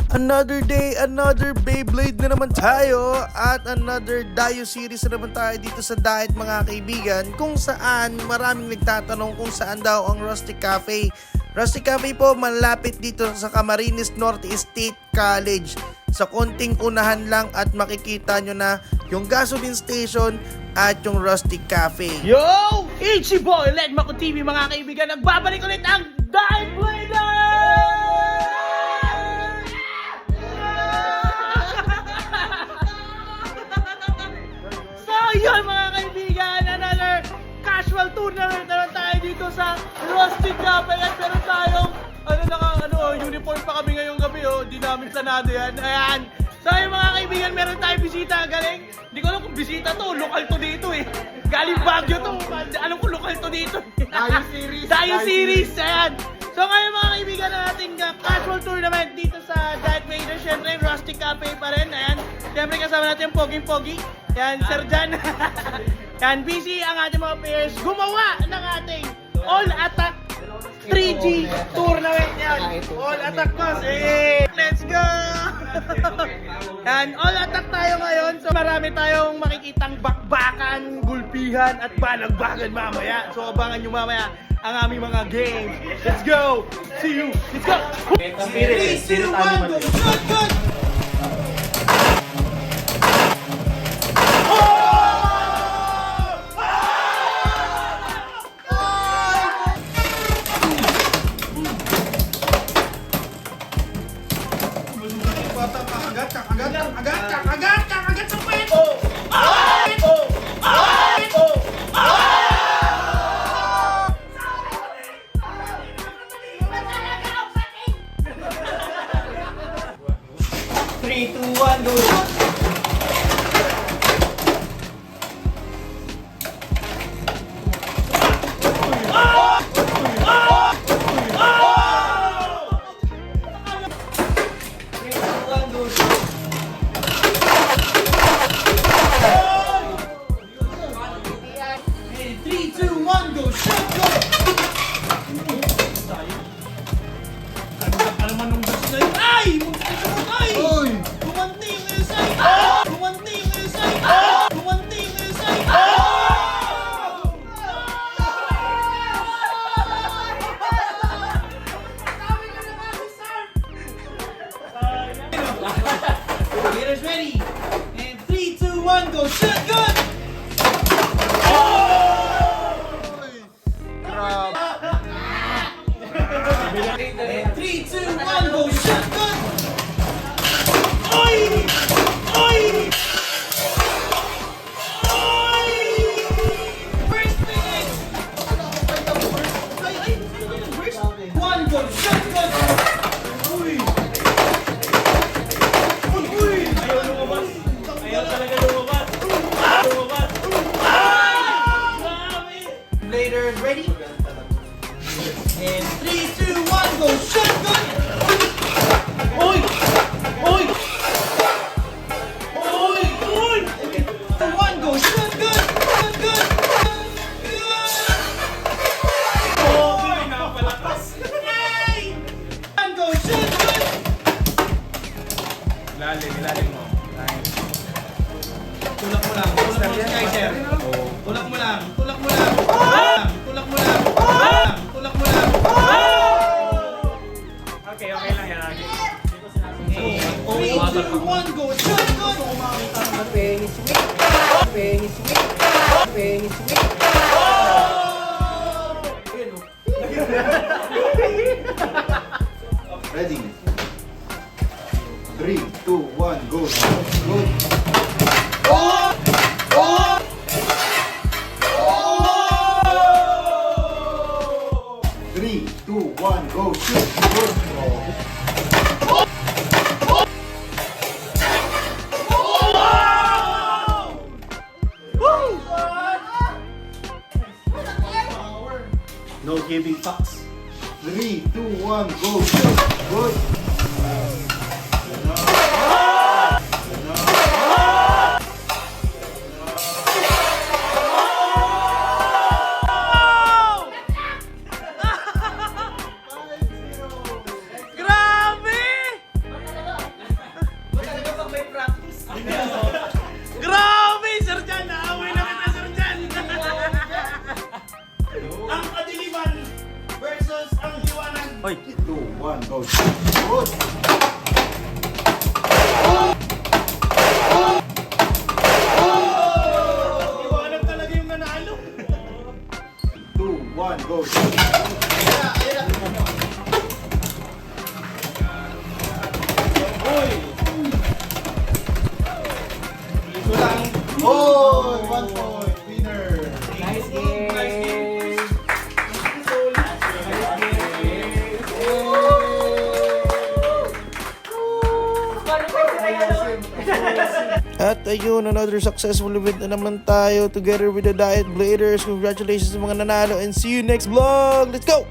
Another day, another Beyblade na naman tayo at another Dio series na naman tayo dito sa Diet mga kaibigan, kung saan maraming nagtatanong kung saan daw ang Rustic Cafe. Rustic Cafe po malapit dito sa Camarines Norte State College. Sa konting unahan lang at makikita nyo na yung gasoline station at yung Rustic Cafe. Yo! It's your boy, Len Maco TV mga kaibigan. Nagbabalik ulit ang Diet Blader! So yun mga kaibigan, another casual tournament naman tayo dito sa Rustic Cafe. At meron tayong uniform pa kami ngayong gabi, di namin sanado yan. Ayan. So yung mga kaibigan, meron tayong bisita galing. Hindi ko alam kung bisita to, lokal to dito eh. Galing Baguio to, alam ko lokal to dito. Dio series, ayan. So ngayon mga kaibigan na ating casual tournament dito sa Diet Blader. Siyempre, Rustic Cafe pa rin, ayan. Siyempre kasama natin yung Pogi-Pogi. Ayan, Sir Jan. Ayan, busy ang ating mga players gumawa ng ating all-attack 3G tournament yan. All attack boss. Hey, let's go! Yan, all attack tayo ngayon. So marami tayong makikitang bakbakan, gulpihan at balagbagan mamaya. So abangan nyo mamaya ang aming mga games. Let's go! See you! Let's go! 3, 2, 1, go! Good, good! Kakagat sa peto! Three, two, one, go! Leaders ready? And 3, 2, 1, go! Shoot! Good! And 3, 2, 1, go! Shoot! Good! Oy! Oy! Oy! First finish! One go! Shoot! Good! Uy! Ayaw talaga lumabas. Later, ready? And 3, 2, 1, go! Shoot! Good! Oy! Oy! Oy! Oy! 1, go! Shoot! Good! Good! Good! Oh, napalakas! 1, go! Shoot! Good! Ilalim mo. Tulak mo lang. Tulak mo lang, Kaiser. Tulak mo lang. Tulak mo lang. Tulak mo lang. Tulak mo lang. Okay lang yan. 3, 2, 1, go! Shoot! Good! Penny sweet. Penny sweet. Penny sweet. Ready? 3, 2, 1, go! Good! Oh! Oh! 3, 2, 1, go! Shoot! Good! No giving fucks. 3, 2, 1, go! Shoot! Good! 1, go shoot. Good. Iwanag talaga yung nanalo. 2, 1, go shoot. Oh, 1 point, winner. Nice game. Nice game. At ayun, another successful event na naman tayo together with the Diet Bladers. Congratulations sa mga nanalo and see you next vlog. Let's go!